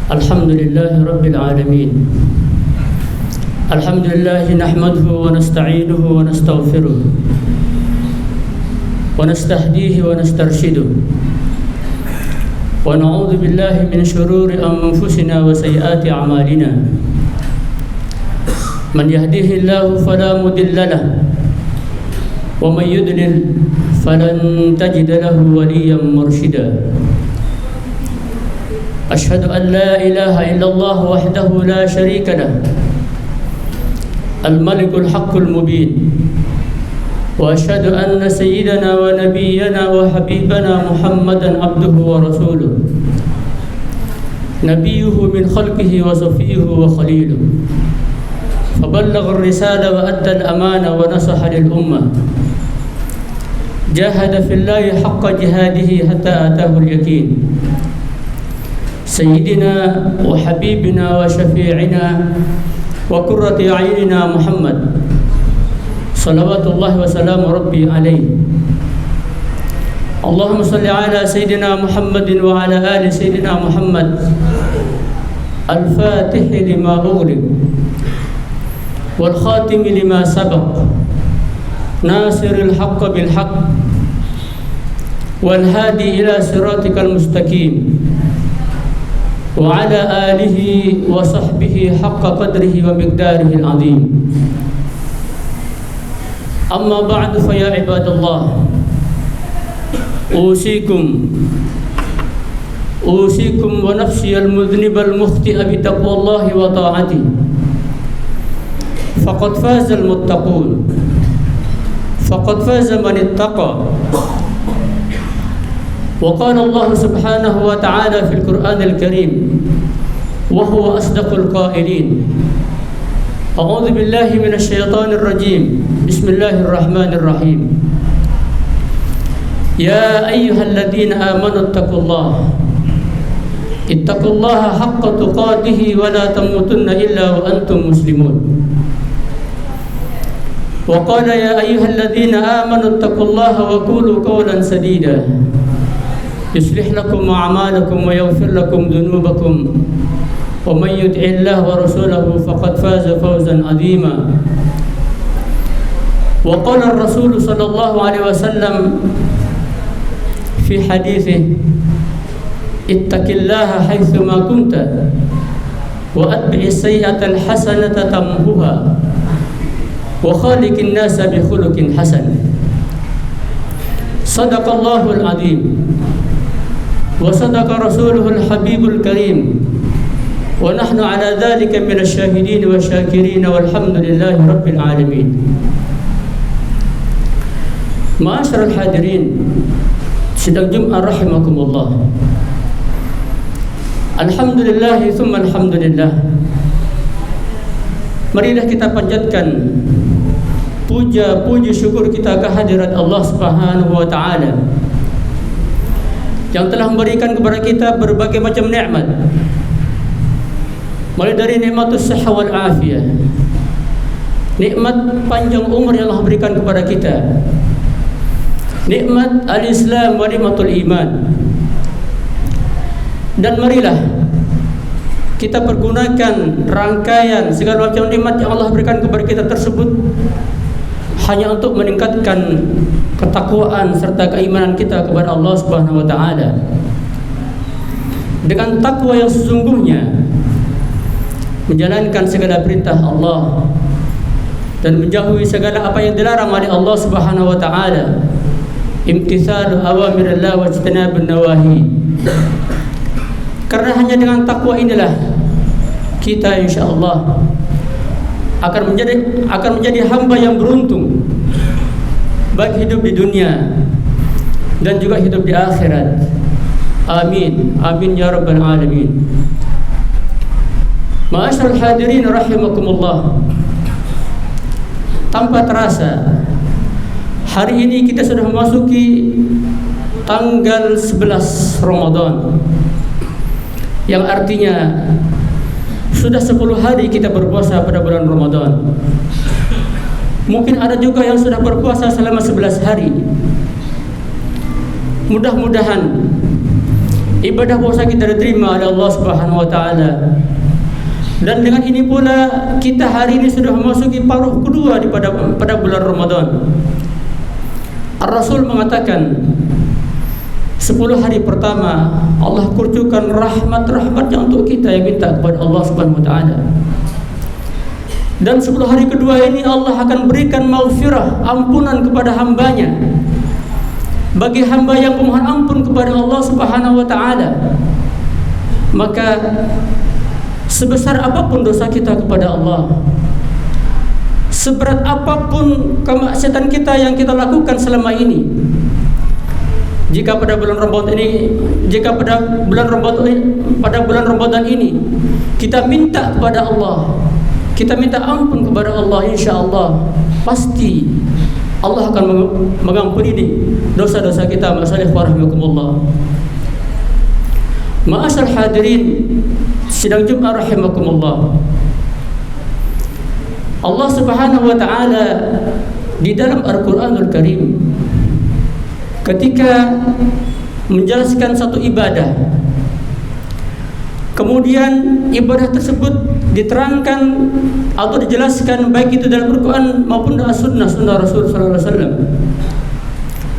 الحمد لله رب العالمين. الحمد لله نحمده ونستعينه ونستغفره ونستهديه ونسترشده ونعوذ بالله من شرور أنفسنا وسيئات أعمالنا. من يهديه الله فلا مضل له ومن يضلل فلن تجد له وليا مرشدا. أشهد أن لا إله إلا الله وحده لا شريك له الملك الحق المبين، وأشهد أن سيدنا ونبينا وحبيبنا محمدا عبده ورسوله، نبيه من خلقه وصفيه وخليله، فبلغ الرسالة وأدى الأمانة ونصح للأمة، جاهد في الله حق جهاده حتى آتاه اليقين. سيدنا وحبيبنا وشفيعنا وقرة أعيننا محمد صلوات الله وسلام ربي عليه. اللهم صل على سيدنا محمد وعلى آل سيدنا محمد الفاتح لما أغلق والخاتم لما سبق ناصر الحق بالحق والهادي إلى صراطك المستقيم وعلى آله وصحبه حق قدره ومقداره العظيم. أما بعد فيا عباد الله، أوصيكم ونفسي المذنب المخطئ بتقوى الله وطاعته، فقد فاز المتقون، فقد فاز من اتقى. وقال الله سبحانه وتعالى في القرآن الكريم وهو أصدق القائلين: أعوذ بالله من الشيطان الرجيم، بسم الله الرحمن الرحيم. يا أيها الذين آمنوا اتقوا الله حق تقاته ولا تموتن إلا وأنتم مسلمون. وقال: يا أيها الذين آمنوا اتقوا الله وقولوا قولا سديدا يصلح لكم أعمالكم ويغفر لكم ذنوبكم ومن يطع الله ورسوله فقد فاز فوزا عظيما. وقال الرسول صلى الله عليه وسلم في حديثه: اتق الله حيثما كنت وأتبع السيئة الحسنة تمحها وخالق الناس بخلق حسن. صدق الله العظيم وصدق رسوله الحبيب الكريم، ونحن على ذلك من الشاهدين والشاكرين، والحمد لله رب العالمين. Ma'asyiral hadirin sidang Jumat rahimakumullah. Alhamdulillah tsumma alhamdulillah. Marilah kita panjatkan puja puji syukur kita kehadirat Allah Subhanahu wa taala yang telah memberikan kepada kita berbagai macam nikmat, mulai dari nikmatus sihah wal afiyah, nikmat panjang umur yang Allah berikan kepada kita, nikmat al-Islam wa nikmatul iman. Dan marilah kita pergunakan rangkaian segala macam nikmat yang Allah berikan kepada kita tersebut hanya untuk meningkatkan ketakwaan serta keimanan kita kepada Allah Subhanahu wa taala. Dengan takwa yang sesungguhnya, menjalankan segala perintah Allah dan menjauhi segala apa yang dilarang oleh Allah Subhanahu wa taala. Imtithalu awamirillah wa ijtinabun nawahi. Karena hanya dengan takwa inilah kita insyaallah akan menjadi hamba yang beruntung, baik hidup di dunia dan juga hidup di akhirat. Amin, amin ya rabbal alamin. Ma'asyiral hadirin rahimakumullah. Tanpa terasa, hari ini kita sudah memasuki tanggal 11 Ramadan, yang artinya sudah 10 hari kita berpuasa pada bulan Ramadan. Mungkin ada juga yang sudah berpuasa selama 11 hari. Mudah-mudahan ibadah puasa kita diterima oleh Allah Subhanahu wa taala. Dan dengan ini pula kita hari ini sudah memasuki paruh kedua pada bulan Ramadan. Ar-Rasul mengatakan 10 hari pertama Allah kurcukan rahmat-rahmatnya untuk kita yang minta kepada Allah Subhanahu wa taala. Dan 10 hari kedua ini Allah akan berikan maghfirah, ampunan kepada hambanya. Bagi hamba yang memohon ampun kepada Allah Subhanahu wa taala, maka sebesar apapun dosa kita kepada Allah, seberat apapun kemaksiatan kita yang kita lakukan selama ini, jika pada bulan Ramadan ini kita minta kepada Allah, kita minta ampun kepada Allah, insya Allah pasti Allah akan mengampuni dosa-dosa kita. Masalih warahmatullah. Ma'asyar hadirin sidang Jumat rahimakumullah. Allah Subhanahu wa taala di dalam Al-Qur'anul Karim ketika menjelaskan satu ibadah, kemudian ibadah tersebut diterangkan atau dijelaskan baik itu dalam Al-Quran maupun dalam sunnah Rasul sallallahu alaihi wasallam.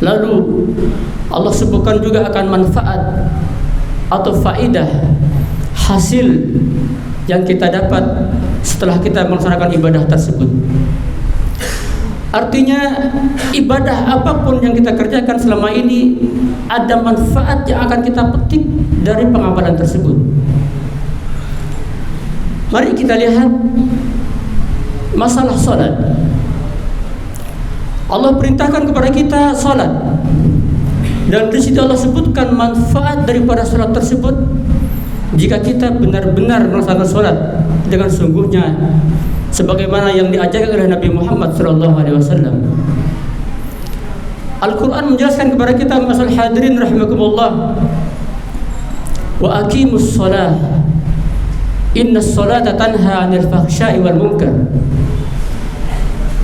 Lalu Allah sebutkan juga akan manfaat atau faidah hasil yang kita dapat setelah kita melaksanakan ibadah tersebut. Artinya ibadah apapun yang kita kerjakan selama ini ada manfaat yang akan kita petik dari pengamalan tersebut. Mari kita lihat masalah salat. Allah perintahkan kepada kita salat, dan di situ Allah sebutkan manfaat daripada salat tersebut jika kita benar-benar melaksanakan salat dengan sungguhnya sebagaimana yang diajarkan oleh Nabi Muhammad SAW. Al-Quran menjelaskan kepada kita masalah hadirin rahimakumullah, wa aqimus salah inna salata tanha 'anil fahsya'i wal munkar.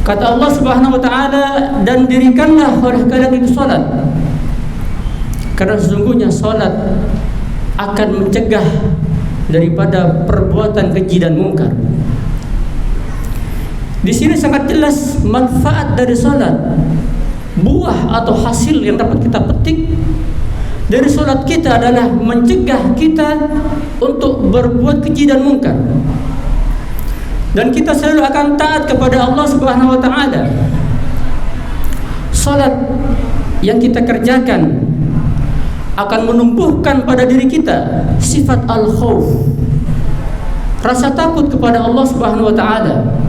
Kata Allah Subhanahu wa taala, dan dirikanlah oleh kalian itu salat, karena sesungguhnya salat akan mencegah daripada perbuatan keji dan mungkar. Di sini sangat jelas manfaat dari salat, buah atau hasil yang dapat kita petik dari salat kita adalah mencegah kita untuk berbuat keji dan mungkar, dan kita selalu akan taat kepada Allah Subhanahu wa taala. Salat yang kita kerjakan akan menumbuhkan pada diri kita sifat al-khauf, rasa takut kepada Allah Subhanahu wa taala.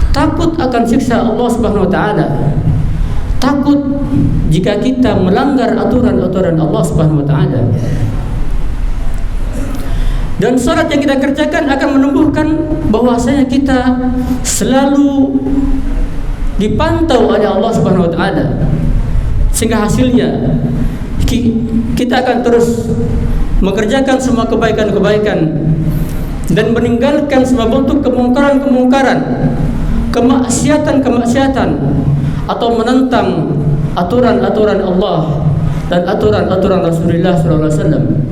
Takut akan siksa Allah Subhanahu wa taala. Takut jika kita melanggar aturan-aturan Allah Subhanahu wa taala. Dan salat yang kita kerjakan akan menumbuhkan bahwasanya kita selalu dipantau oleh Allah Subhanahu wa taala. Sehingga hasilnya kita akan terus mengerjakan semua kebaikan-kebaikan dan meninggalkan semua bentuk kemungkaran-kemungkaran, kemaksiatan-kemaksiatan, atau menentang aturan-aturan Allah dan aturan-aturan Rasulullah SAW.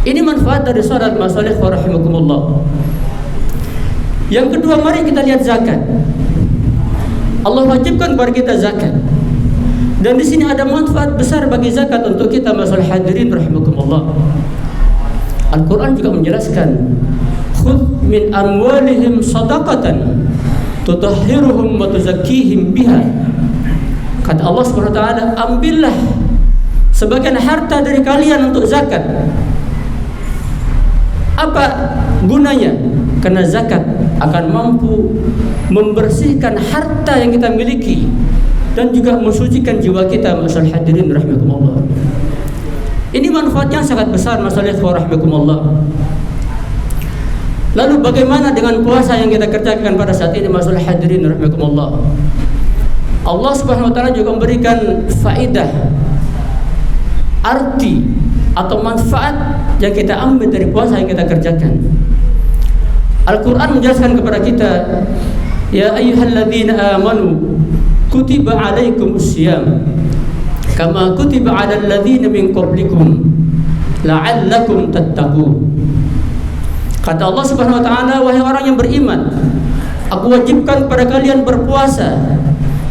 Ini manfaat dari salat, masalih wa rahimakumullah. Yang kedua, mari kita lihat zakat. Allah wajibkan kepada kita zakat, dan di sini ada manfaat besar bagi zakat untuk kita, masalah hadirin rahimakumullah. Al-Quran juga menjelaskan, khudh min amwalihim sadaqatan tutahhiruhum wa tuzakkihim biha. Kata Allah Subhanahu wa taala, ambillah sebagian harta dari kalian untuk zakat. Apa gunanya? Karena zakat akan mampu membersihkan harta yang kita miliki dan juga mensucikan jiwa kita, masalah hadirin rahimakumullah. Ini manfaatnya sangat besar, masalah rahimakumullah. Lalu bagaimana dengan puasa yang kita kerjakan pada saat ini, masalah hadirin rahimakumullah? Allah Subhanahu wa taala juga memberikan faedah, arti atau manfaat yang kita ambil dari puasa yang kita kerjakan. Al-Quran menjelaskan kepada kita, ya ayyuhalladzina amanu kutiba alaikumus syiyam kama kutiba 'alal ladzina min qablikum la'allakum tattaqun. Kata Allah Subhanahu wa taala, wahai orang yang beriman, aku wajibkan kepada kalian berpuasa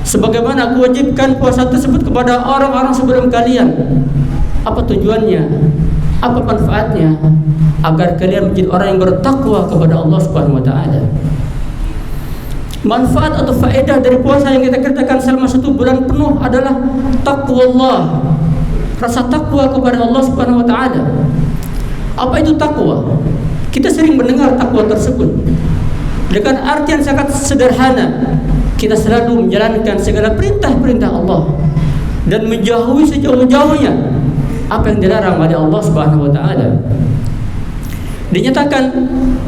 sebagaimana aku wajibkan puasa tersebut kepada orang-orang sebelum kalian. Apa tujuannya? Apa manfaatnya? Agar kalian menjadi orang yang bertakwa kepada Allah Subhanahu wa taala. Manfaat atau faedah dari puasa yang kita kerjakan selama 1 bulan penuh adalah takwa Allah, rasa takwa kepada Allah Subhanahu wa taala. Apa itu takwa? Kita sering mendengar takwa tersebut dengan artian sangat sederhana. Kita selalu menjalankan segala perintah-perintah Allah dan menjauhi sejauh-jauhnya apa yang dilarang oleh Allah Subhanahu wa taala. Dinyatakan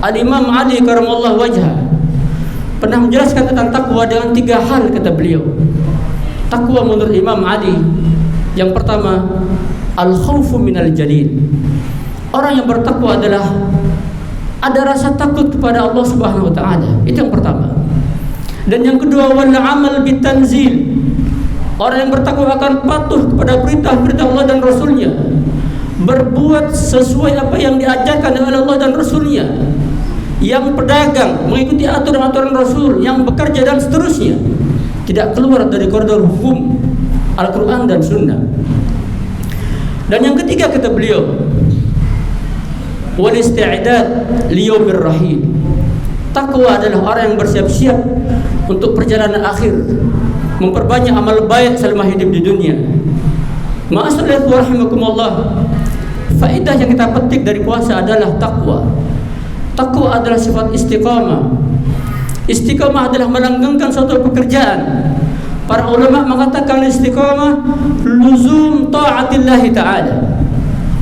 Al-Imam Ali karamallahu wajhah pernah menjelaskan tentang takwa dengan 3 hal, kata beliau. Takwa menurut Imam Ali, yang pertama, al-khawfu minal jalil. Orang yang bertakwa adalah ada rasa takut kepada Allah Subhanahu wa taala. Itu yang pertama. Dan yang kedua, wal amal bitanzil. Orang yang bertakwa akan patuh kepada perintah-perintah Allah dan Rasulnya, berbuat sesuai apa yang diajarkan oleh Allah dan Rasulnya. Yang pedagang mengikuti aturan-aturan Rasul, yang bekerja dan seterusnya, tidak keluar dari koridor hukum Al-Quran dan Sunnah. Dan yang ketiga, kata beliau, wal isti'dad liyaumir rahil. Takwa adalah orang yang bersiap-siap untuk perjalanan akhir, memperbanyak amal baik selama hidup di dunia. Ma'asyiral rahimakumullah, faedah yang kita petik dari puasa adalah takwa. Takwa adalah sifat istiqamah. Istiqamah adalah melanggengkan suatu pekerjaan. Para ulama mengatakan istiqamah luzum taatillahi ta'ala.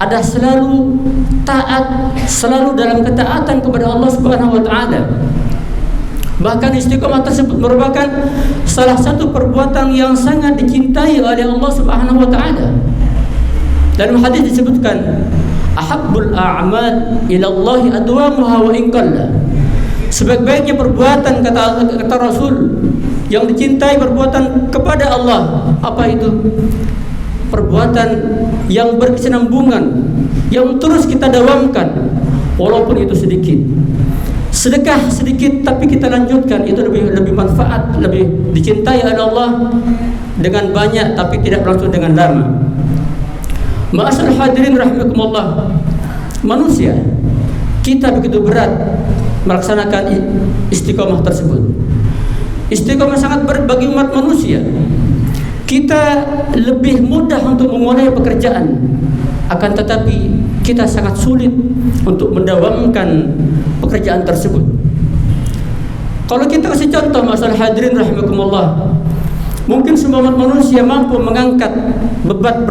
Ada selalu taat, selalu dalam ketaatan kepada Allah Subhanahu wa taala. Bahkan istiqamah tersebut merupakan salah satu perbuatan yang sangat dicintai oleh Allah Subhanahu wa taala. Dalam hadis disebutkan, ahabbul a'mal ila Allah adwamuha wa in qalla. Sebaik-baiknya perbuatan, kata Rasul, yang dicintai perbuatan kepada Allah. Apa itu? Perbuatan yang berkesinambungan, yang terus kita dawamkan walaupun itu sedikit. Sedekah sedikit tapi kita lanjutkan, itu lebih manfaat, lebih dicintai oleh Allah dengan banyak tapi tidak langsung dengan lama. Ma'asyiral hadirin rahimakumullah, manusia kita begitu berat melaksanakan istiqamah tersebut. Istiqamah sangat berat bagi umat manusia. Kita lebih mudah untuk memulai pekerjaan, akan tetapi kita sangat sulit untuk mendawamkan pekerjaan tersebut. Kalau kita kasih contoh, ma'asyiral hadirin rahimakumullah, mungkin semua umat manusia mampu mengangkat beban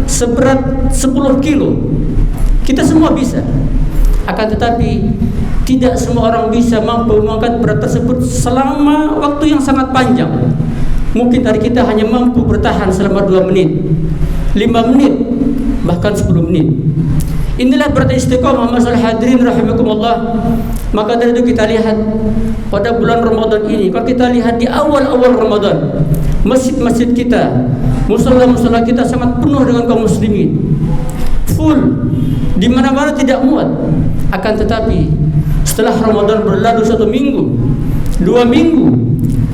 seberat 10 kilo. Kita semua bisa. Akan tetapi tidak semua orang bisa mampu mengangkat berat tersebut selama waktu yang sangat panjang. Mungkin dari kita hanya mampu bertahan selama 2 menit, 5 menit, bahkan 10 menit. Inilah berarti istiqamah, masalah hadirin rahimakumullah. Maka dari itu kita lihat pada bulan Ramadan ini, kalau kita lihat di awal-awal Ramadan, masjid-masjid kita, musala-musala kita sangat penuh dengan kaum muslimin, full, di mana-mana tidak muat. Akan tetapi setelah Ramadan berlalu 1 minggu, 2 minggu,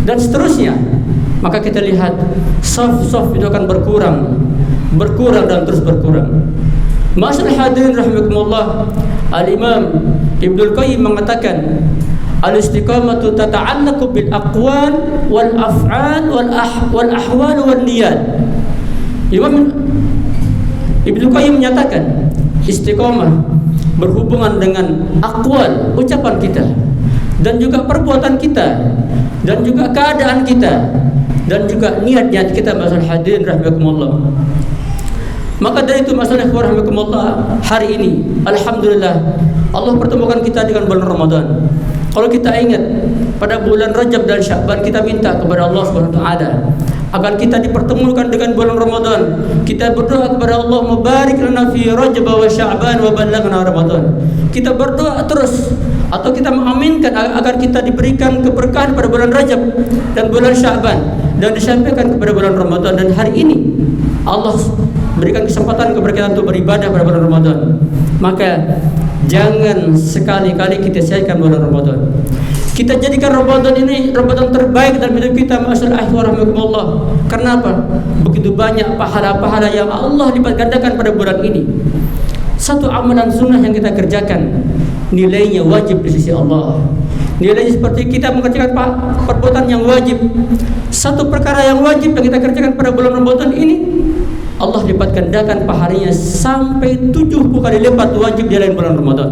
dan seterusnya, maka kita lihat saf-saf itu akan berkurang dan terus berkurang. Ma'asyiral hadirin rahimakumullah, Al-Imam Ibnul Qayyim mengatakan, al-istiqamatu tata'allaqu bil aqwal wal af'al wal ahwal wal niyat. Imam Ibnul Qayyim menyatakan istiqamah berhubungan dengan aqwal, ucapan kita, dan juga perbuatan kita, dan juga keadaan kita, dan juga niat-niat kita. Ma'asyiral hadirin rahimakumullah. Maka dari itu, masalah rahimakumullah, hari ini alhamdulillah Allah pertemukan kita dengan bulan Ramadan. Kalau kita ingat pada bulan Rajab dan Sya'ban, kita minta kepada Allah Subhanahu wa taala agar kita dipertemukan dengan bulan Ramadan. Kita berdoa kepada Allah, mubarik lana fi Rajab wa Sya'ban wa ballaghna Ramadan. Kita berdoa terus, atau kita mengaminkan agar kita diberikan keberkahan pada bulan Rajab dan bulan Sya'ban, dan disampaikan kepada bulan Ramadan, dan hari ini Allah berikan kesempatan kepada kita untuk beribadah pada bulan Ramadan. Maka jangan sekali-kali kita sia-siakan bulan Ramadan. Kita jadikan Ramadan ini Ramadan terbaik dalam hidup kita, masyaallah warahmatullah. Karena apa? Begitu banyak pahala-pahala yang Allah lipat gandakan pada bulan ini. Satu amalan sunnah yang kita kerjakan, nilainya wajib di sisi Allah. Nilainya seperti kita mengerjakan perbuatan yang wajib. Satu perkara yang wajib yang kita kerjakan pada bulan Ramadan ini, Allah lipat gandakan pahalanya sampai 70 kali lipat wajib di lain bulan Ramadan.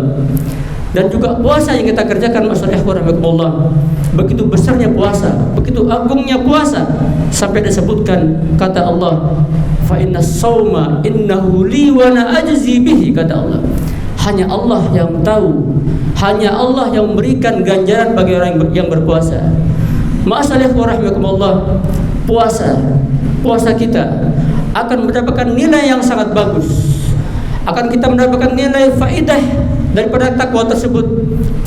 Dan juga puasa yang kita kerjakan, masyaallah warahmatullah, begitu besarnya puasa, begitu agungnya puasa, sampai disebutkan kata Allah, fa inna shauma innahu li wa ana ajzi bihi, kata Allah. Hanya Allah yang tahu, hanya Allah yang memberikan ganjaran bagi orang yang berpuasa. Masyaallah warahmatullah, puasa kita akan mendapatkan nilai yang sangat bagus. Akan kita mendapatkan nilai faidah daripada takwa tersebut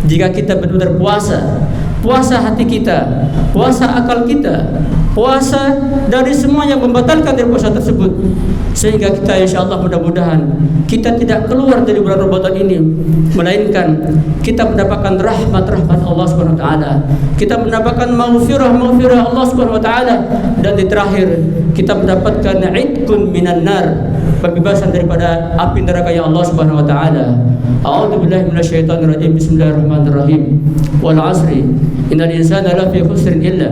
jika kita benar-benar puasa hati kita, puasa akal kita, puasa dari semua yang membatalkan dari puasa tersebut, sehingga kita insyaallah mudah-mudahan kita tidak keluar dari bulan Ramadan ini melainkan kita mendapatkan rahmat Allah Subhanahu wa taala, kita mendapatkan maghfirah Allah Subhanahu wa taala, dan di terakhir kita mendapatkan idkun minan nar, pembebasan daripada api neraka yang Allah Subhanahu wa taala. A'udzubillahi minasyaitonir rajim. Bismillahirrahmanirrahim. Wal 'asri innal insana lafi khusrin illa